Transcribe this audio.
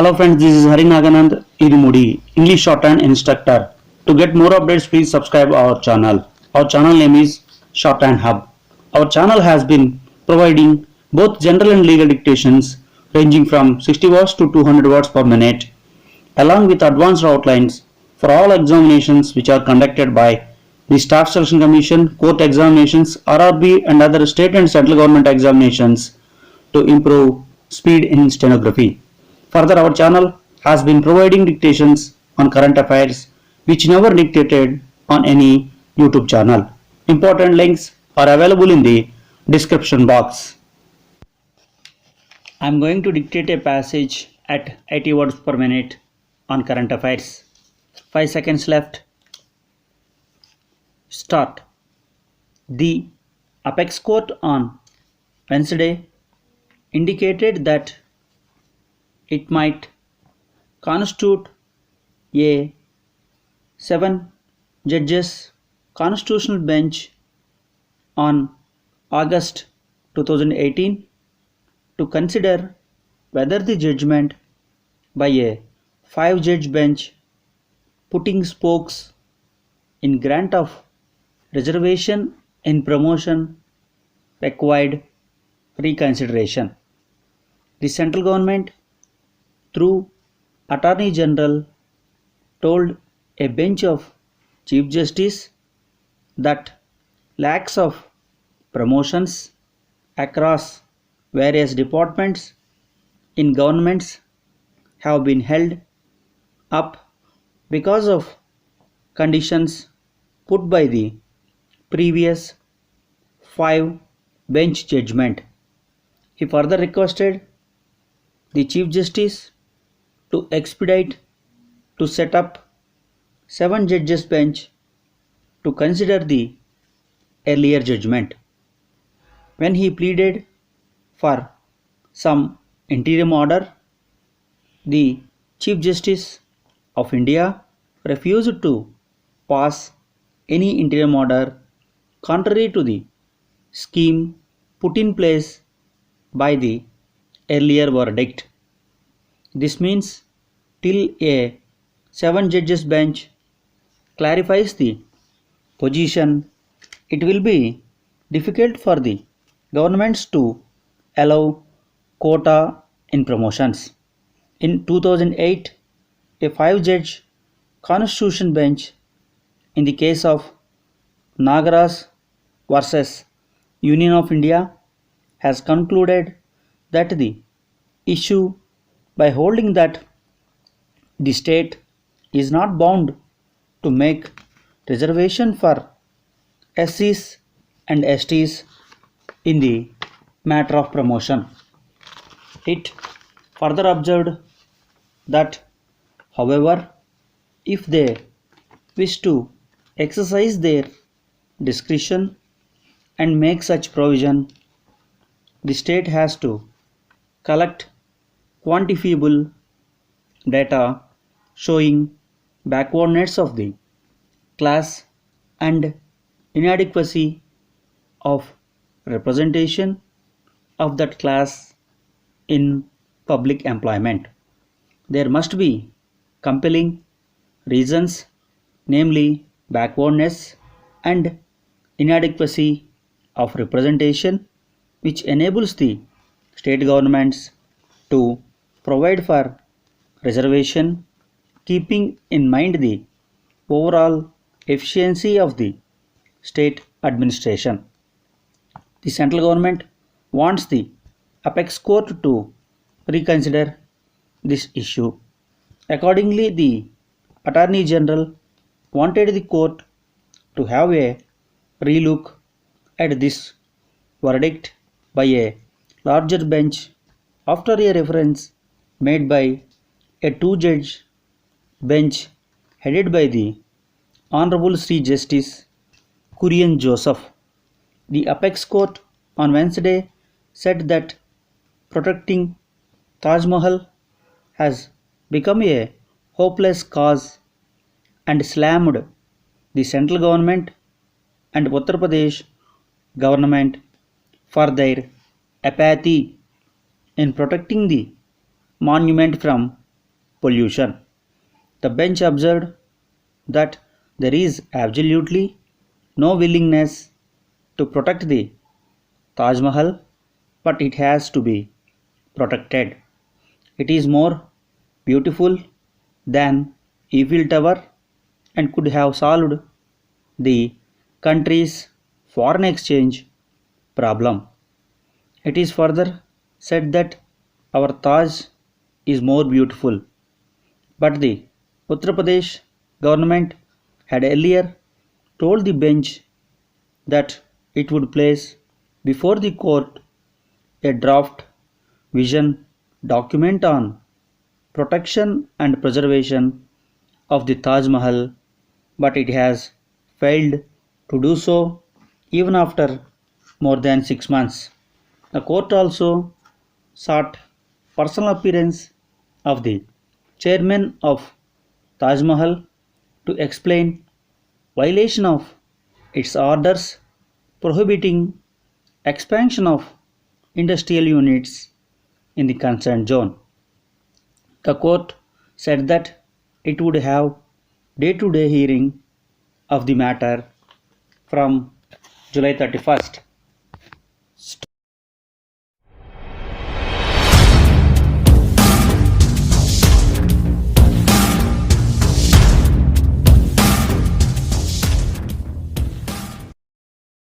Hello friends, this is Hari Naganand Irumudi, English Shorthand Instructor. To get more updates, please subscribe our channel. Our channel name is Shorthand Hub. Our channel has been providing both general and legal dictations ranging from 60 words to 200 words per minute, along with advanced outlines for all examinations which are conducted by the Staff Selection Commission, court examinations, RRB and other state and central government examinations to improve speed in stenography. Further, our channel has been providing dictations on current affairs which never dictated on any YouTube channel. Important links are available in the description box. I am going to dictate a passage at 80 words per minute on current affairs. 5 seconds left. Start. The Apex Court on Wednesday indicated that it might constitute a 7 judges constitutional bench on August 2018 to consider whether the judgment by a 5 judge bench putting spokes in grant of reservation in promotion required reconsideration. The central government through Attorney General told a bench of Chief Justice that lakhs of promotions across various departments in governments have been held up because of conditions put by the previous 5 bench judgment. He further requested the Chief Justice to expedite to set up 7 judges bench to consider the earlier judgment. When he pleaded for some interim order, the Chief Justice of India refused to pass any interim order contrary to the scheme put in place by the earlier verdict. This means till a 7 judges bench clarifies the position, it will be difficult for the governments to allow quota in promotions. In 2008, a 5 judge constitution bench in the case of Nagaraj versus Union of India has concluded that the issue by holding that the state is not bound to make reservation for SCs and STs in the matter of promotion. It further observed that, however, if they wish to exercise their discretion and make such provision, the state has to collect quantifiable data showing backwardness of the class and inadequacy of representation of that class in public employment. There must be compelling reasons, namely backwardness and inadequacy of representation, which enables the state governments to provide for reservation, keeping in mind the overall efficiency of the state administration. The central government wants the Apex Court to reconsider this issue. Accordingly, the Attorney General wanted the court to have a relook at this verdict by a larger bench after a reference made by a 2 judge bench headed by the Honorable Sri Justice Kurian Joseph. The Apex Court on Wednesday said that protecting Taj Mahal has become a hopeless cause and slammed the central government and Uttar Pradesh government for their apathy in protecting the monument from pollution. The bench observed that there is absolutely no willingness to protect the Taj Mahal, but it has to be protected. It is more beautiful than Eiffel Tower and could have solved the country's foreign exchange problem. It is further said that our Taj is more beautiful, but the Uttar Pradesh government had earlier told the bench that it would place before the court a draft vision document on protection and preservation of the Taj Mahal, but it has failed to do so even after more than 6 months. The court also sought personal appearance of the chairman of Taj Mahal to explain violation of its orders prohibiting expansion of industrial units in the concerned zone. The court said that it would have day-to-day hearing of the matter from July 31st.